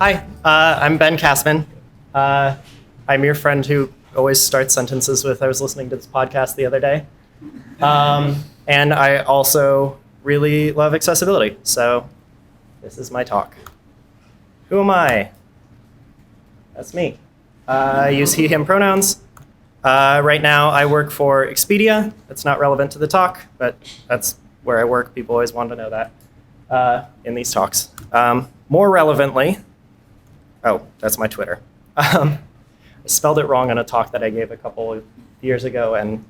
Hi, I'm Ben Kassman. I'm your friend who always starts sentences with, I was listening to this podcast the other day. And I also really love accessibility, so this is my talk. Who am I? That's me. I use he, him pronouns. Right now I work for Expedia. That's not relevant to the talk, but that's where I work. People always want to know that in these talks. More relevantly, oh, that's my Twitter. I spelled it wrong in a talk that I gave a couple of years ago, and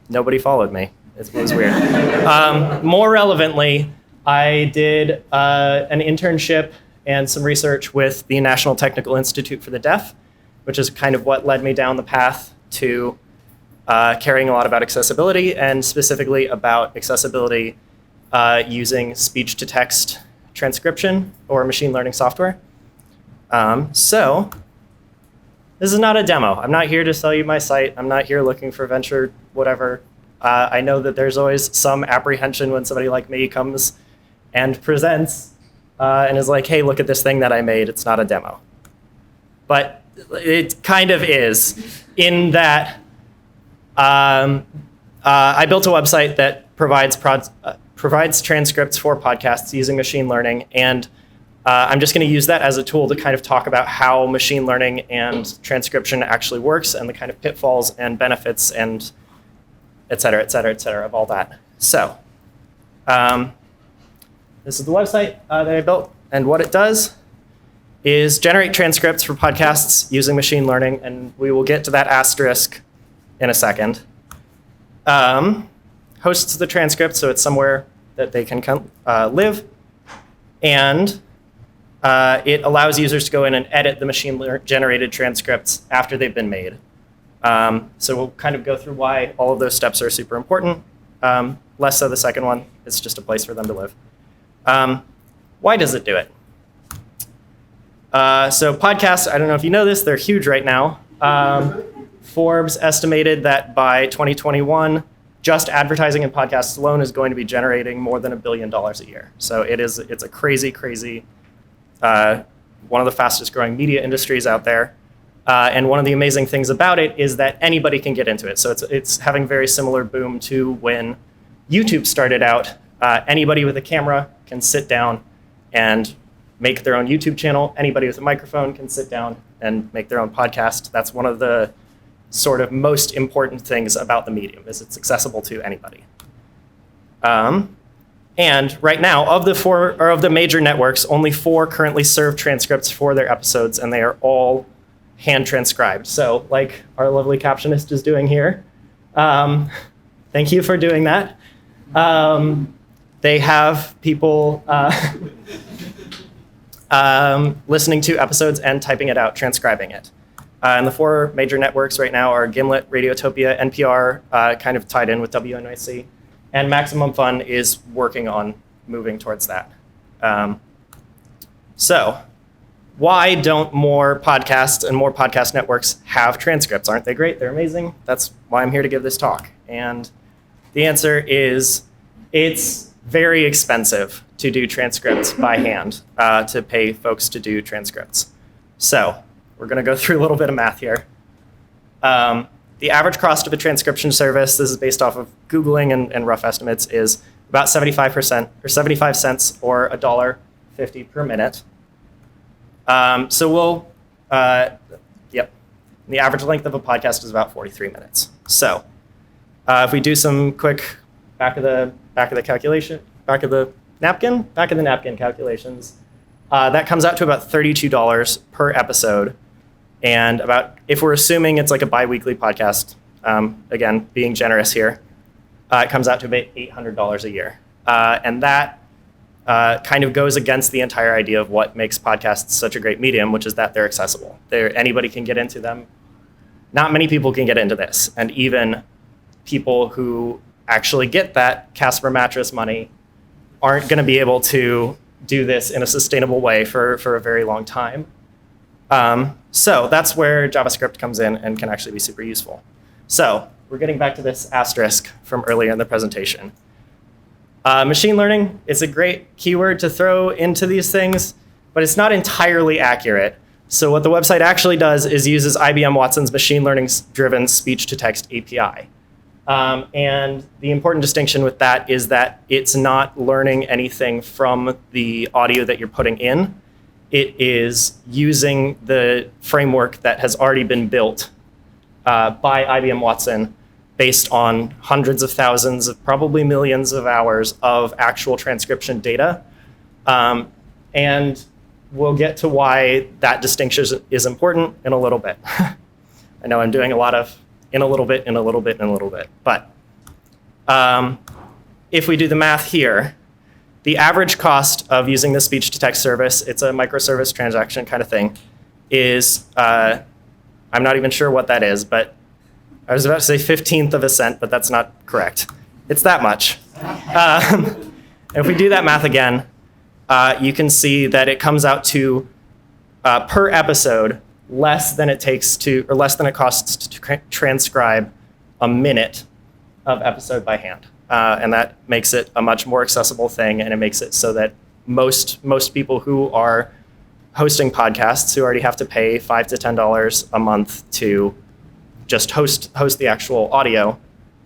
nobody followed me. It was weird. More relevantly, I did an internship and some research with the National Technical Institute for the Deaf, which is kind of what led me down the path to caring a lot about accessibility, and specifically about accessibility using speech-to-text transcription or machine learning software. So this is not a demo. I'm not here to sell you my site. I'm not here looking for venture whatever. I know that there's always some apprehension when somebody like me comes and presents and is like, hey, look at this thing that I made. It's not a demo. But it kind of is, in that I built a website that provides transcripts for podcasts using machine learning, and I'm just going to use that as a tool to kind of talk about how machine learning and transcription actually works, and the kind of pitfalls and benefits and et cetera, et cetera, et cetera, of all that. So this is the website that I built, and what it does is generate transcripts for podcasts using machine learning, and we will get to that asterisk in a second. Hosts the transcript so it's somewhere that they can live, and it allows users to go in and edit the machine-generated transcripts after they've been made. So we'll kind of go through why all of those steps are super important. Less so the second one. It's just a place for them to live. Why does it do it? So podcasts, I don't know if you know this, they're huge right now. Forbes estimated that by 2021, just advertising in podcasts alone is going to be generating more than $1 billion a year. So it's a crazy, crazy, one of the fastest growing media industries out there. And one of the amazing things about it is that anybody can get into it. So it's having very similar boom to when YouTube started out. Anybody with a camera can sit down and make their own YouTube channel. Anybody with a microphone can sit down and make their own podcast. That's one of the sort of most important things about the medium, is it's accessible to anybody. And right now, of the major networks, only 4 currently serve transcripts for their episodes, and they are all hand transcribed. So like our lovely captionist is doing here. Thank you for doing that. They have people listening to episodes and typing it out, transcribing it. And the 4 major networks right now are Gimlet, Radiotopia, NPR, kind of tied in with WNYC, and Maximum Fun is working on moving towards that. So why don't more podcasts and more podcast networks have transcripts? Aren't they great? They're amazing. That's why I'm here to give this talk. And the answer is it's very expensive to do transcripts by hand, to pay folks to do transcripts. So we're going to go through a little bit of math here. The average cost of a transcription service, this is based off of Googling and rough estimates, is about 75 cents or $1.50 per minute. So the average length of a podcast is about 43 minutes. So if we do some quick back of the napkin calculations, that comes out to about $32 per episode. And if we're assuming it's like a bi-weekly podcast, again, being generous here, it comes out to about $800 a year. And that kind of goes against the entire idea of what makes podcasts such a great medium, which is that they're accessible. Anybody can get into them. Not many people can get into this. And even people who actually get that Casper mattress money aren't going to be able to do this in a sustainable way for a very long time. So that's where JavaScript comes in and can actually be super useful. So we're getting back to this asterisk from earlier in the presentation. Machine learning is a great keyword to throw into these things. but it's not entirely accurate. So what the website actually does is uses IBM Watson's machine learning-driven speech-to-text API. And the important distinction with that is that it's not learning anything from the audio that you're putting in. It is using the framework that has already been built by IBM Watson based on hundreds of thousands, of probably millions of hours of actual transcription data. And we'll get to why that distinction is important in a little bit. I know I'm doing a lot of in a little bit, in a little bit, in a little bit. But if we do the math here, the average cost of using the speech-to-text service, it's a microservice transaction kind of thing, is, I'm not even sure what that is, but I was about to say 1/15 of a cent, but that's not correct. It's that much. If we do that math again, you can see that it comes out to, per episode, less than it costs to transcribe a minute of episode by hand. And that makes it a much more accessible thing, and it makes it so that most people who are hosting podcasts, who already have to pay $5 to $10 a month to just host the actual audio,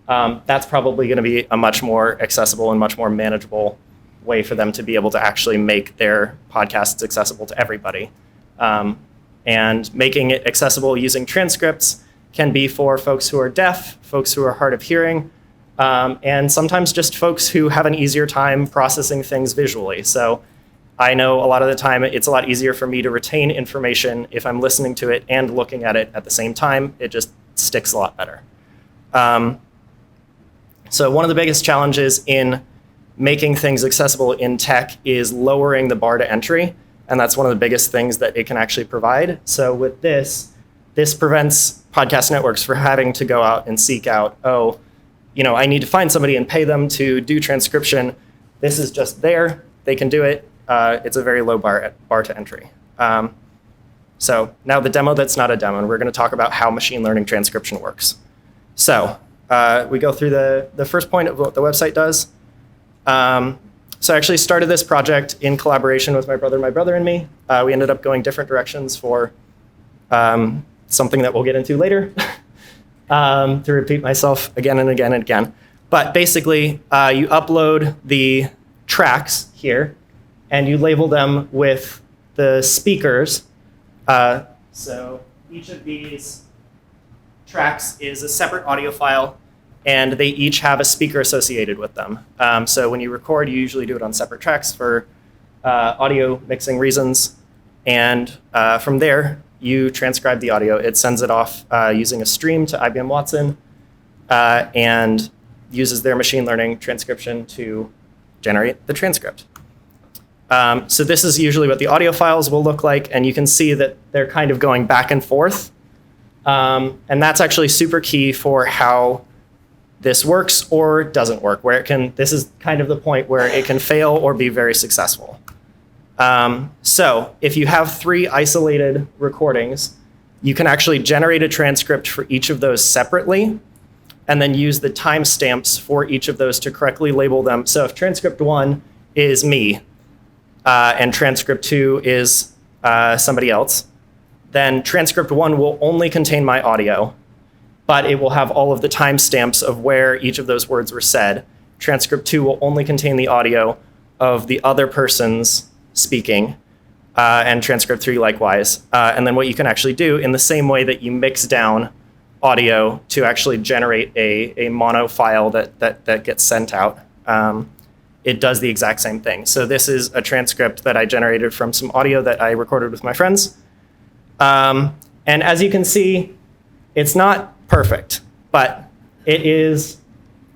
that's probably going to be a much more accessible and much more manageable way for them to be able to actually make their podcasts accessible to everybody. And making it accessible using transcripts can be for folks who are deaf, folks who are hard of hearing, and sometimes just folks who have an easier time processing things visually. So I know a lot of the time it's a lot easier for me to retain information if I'm listening to it and looking at it at the same time. It just sticks a lot better. So one of the biggest challenges in making things accessible in tech is lowering the bar to entry. And that's one of the biggest things that it can actually provide. So with this prevents podcast networks from having to go out and seek out, I need to find somebody and pay them to do transcription. This is just there. They can do it. It's a very low bar to entry. So now the demo that's not a demo, and we're going to talk about how machine learning transcription works. So we go through the first point of what the website does. So I actually started this project in collaboration with my brother and me. We ended up going different directions for something that we'll get into later, to repeat myself again and again and again. But basically, you upload the tracks here, and you label them with the speakers. So each of these tracks is a separate audio file, and they each have a speaker associated with them. So when you record, you usually do it on separate tracks for audio mixing reasons. And from there, you transcribe the audio. It sends it off using a stream to IBM Watson and uses their machine learning transcription to generate the transcript. So this is usually what the audio files will look like. And you can see that they're kind of going back and forth. And that's actually super key for how this works or doesn't work, this is kind of the point where it can fail or be very successful. So if you have 3 isolated recordings, you can actually generate a transcript for each of those separately, and then use the timestamps for each of those to correctly label them. So if transcript 1 is me, and transcript 2 is somebody else, then transcript 1 will only contain my audio, but it will have all of the timestamps of where each of those words were said. Transcript 2 will only contain the audio of the other person's speaking, and transcript 3 likewise. And then what you can actually do, in the same way that you mix down audio to actually generate a mono file that gets sent out, it does the exact same thing. So this is a transcript that I generated from some audio that I recorded with my friends. And as you can see, it's not perfect, but it is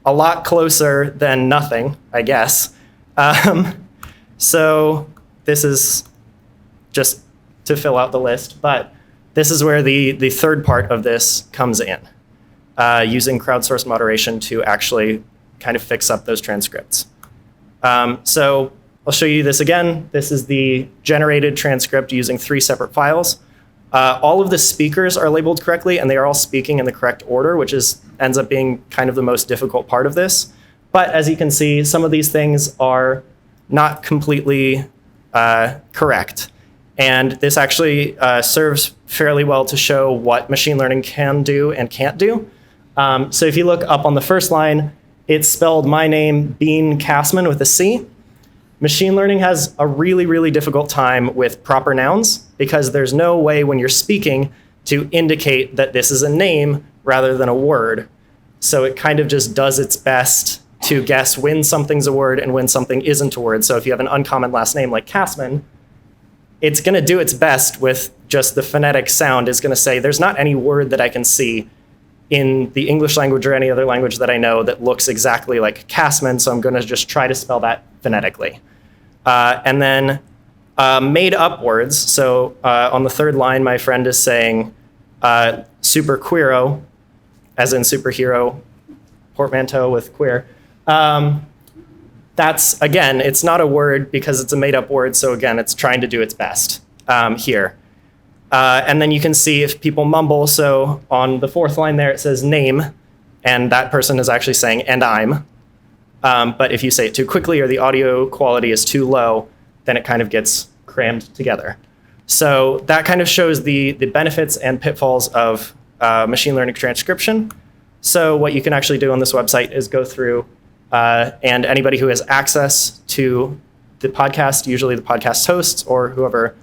a lot closer than nothing, I guess. So this is just to fill out the list, but this is where the third part of this comes in, using crowdsourced moderation to actually kind of fix up those transcripts. So I'll show you this again. This is the generated transcript using 3 separate files. All of the speakers are labeled correctly, and they are all speaking in the correct order, which ends up being kind of the most difficult part of this. But as you can see, some of these things are not completely correct. And this actually serves fairly well to show what machine learning can do and can't do. So if you look up on the first line, it's spelled my name, Bean Kassman with a C. Machine learning has a really, really difficult time with proper nouns because there's no way when you're speaking to indicate that this is a name rather than a word. So it kind of just does its best to guess when something's a word and when something isn't a word. So if you have an uncommon last name like Kassman, it's going to do its best with just the phonetic sound. It's going to say, there's not any word that I can see in the English language or any other language that I know that looks exactly like Kassman, so I'm going to just try to spell that phonetically. And then made up words. So on the third line, my friend is saying superqueero, as in superhero, portmanteau with queer. That's, again, it's not a word because it's a made up word. So again, it's trying to do its best here. And then you can see if people mumble. So on the fourth line there, it says name, and that person is actually saying, and I'm. But if you say it too quickly or the audio quality is too low, then it kind of gets crammed together. So that kind of shows the benefits and pitfalls of machine learning transcription. So what you can actually do on this website is go through and anybody who has access to the podcast, usually the podcast hosts or whoever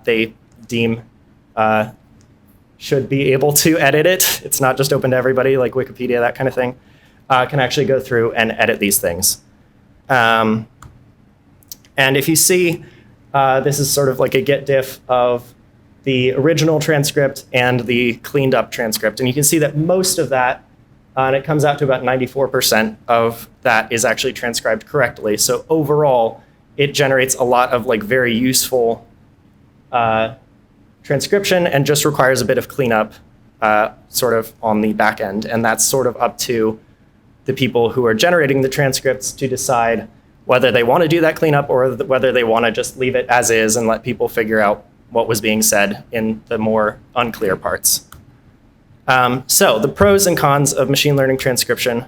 they deem should be able to edit it. It's not just open to everybody like Wikipedia, that kind of thing, can actually go through and edit these things. And if you see, this is sort of like a get diff of the original transcript and the cleaned up transcript. And you can see that most of that, and it comes out to about 94% of that is actually transcribed correctly. So overall, it generates a lot of like very useful transcription and just requires a bit of cleanup sort of on the back end. And that's sort of up to the people who are generating the transcripts to decide whether they want to do that cleanup or whether they want to just leave it as is and let people figure out what was being said in the more unclear parts. So the pros and cons of machine learning transcription.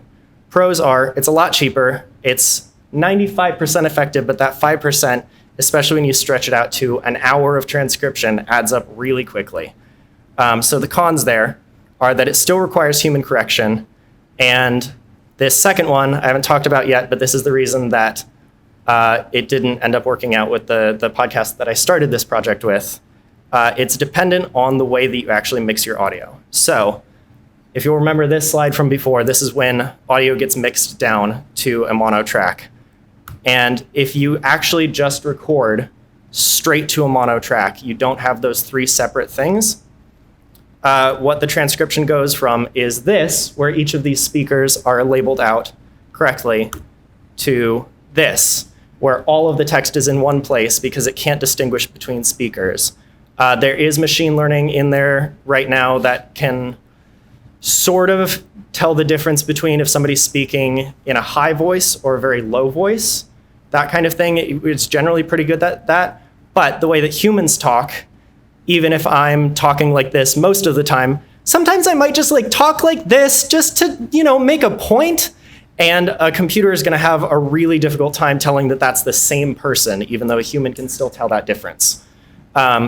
Pros are, it's a lot cheaper. It's 95% effective, but that 5%, especially when you stretch it out to an hour of transcription, adds up really quickly. So the cons there are that it still requires human correction. And this second one, I haven't talked about yet, but this is the reason that it didn't end up working out with the podcast that I started this project with. It's dependent on the way that you actually mix your audio. So if you'll remember this slide from before, this is when audio gets mixed down to a mono track. And if you actually just record straight to a mono track, you don't have those three separate things. What the transcription goes from is this, where each of these speakers are labeled out correctly, to this, where all of the text is in one place because it can't distinguish between speakers. There is machine learning in there right now that can sort of tell the difference between if somebody's speaking in a high voice or a very low voice, that kind of thing. It's generally pretty good at that. But the way that humans talk, even if I'm talking like this most of the time, sometimes I might just like talk like this just to, make a point. And a computer is going to have a really difficult time telling that that's the same person, even though a human can still tell that difference.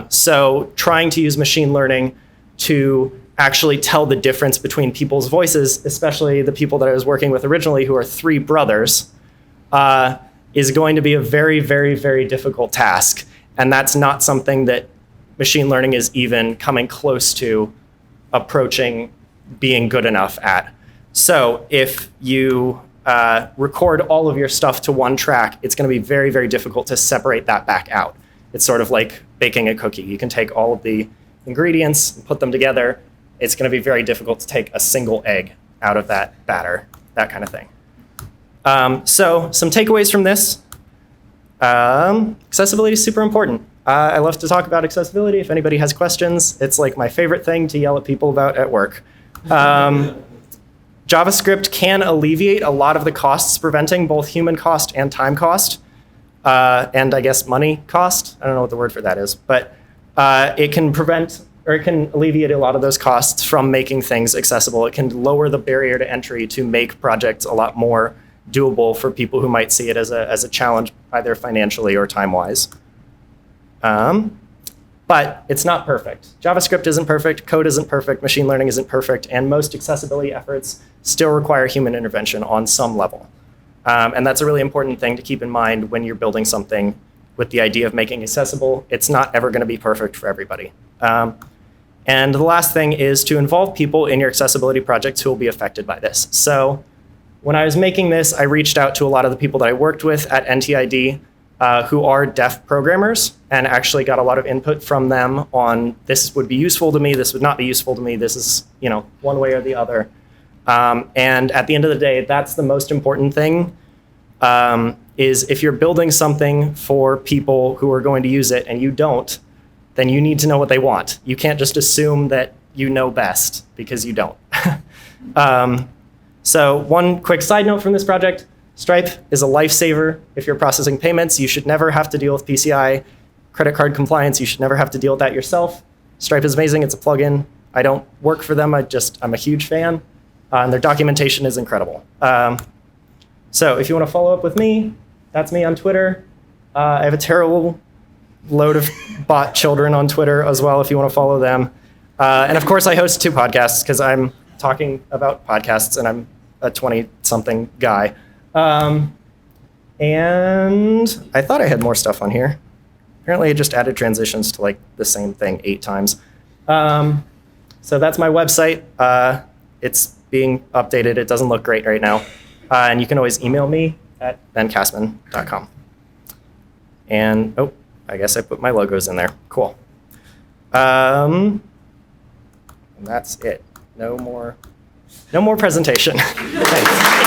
So trying to use machine learning to actually tell the difference between people's voices, especially the people that I was working with originally, who are three brothers, is going to be a very, very, very difficult task. And that's not something that machine learning is even coming close to approaching being good enough at. So if you record all of your stuff to one track, it's going to be very, very difficult to separate that back out. It's sort of like baking a cookie. You can take all of the ingredients and put them together. It's going to be very difficult to take a single egg out of that batter, that kind of thing. So some takeaways from this. Accessibility is super important. I love to talk about accessibility. If anybody has questions, it's like my favorite thing to yell at people about at work. JavaScript can alleviate a lot of the costs, preventing both human cost and time cost, and I guess money cost. I don't know what the word for that is, but it can prevent, or it can alleviate a lot of those costs from making things accessible. It can lower the barrier to entry to make projects a lot more doable for people who might see it as a challenge, either financially or time-wise. But it's not perfect. JavaScript isn't perfect, code isn't perfect, machine learning isn't perfect, and most accessibility efforts still require human intervention on some level. And that's a really important thing to keep in mind when you're building something with the idea of making accessible. It's not ever going to be perfect for everybody. And the last thing is to involve people in your accessibility projects who will be affected by this. So when I was making this, I reached out to a lot of the people that I worked with at NTID who are deaf programmers, and actually got a lot of input from them on this would be useful to me, this would not be useful to me, this is one way or the other. And at the end of the day, that's the most important thing, is if you're building something for people who are going to use it and you don't, then you need to know what they want. You can't just assume that you know best, because you don't. So one quick side note from this project, Stripe is a lifesaver if you're processing payments. You should never have to deal with PCI credit card compliance. You should never have to deal with that yourself. Stripe is amazing. It's a plugin. I don't work for them. I'm a huge fan. And their documentation is incredible. So if you want to follow up with me, that's me on Twitter. I have a terrible load of bot children on Twitter as well, if you want to follow them. And of course, I host 2 podcasts because I'm talking about podcasts and I'm a 20-something guy. And I thought I had more stuff on here. Apparently I just added transitions to like the same thing 8 times. So that's my website. It's being updated. It doesn't look great right now. And you can always email me at benkassman.com. And, oh, I guess I put my logos in there. Cool. And that's it. No more presentation. Thanks.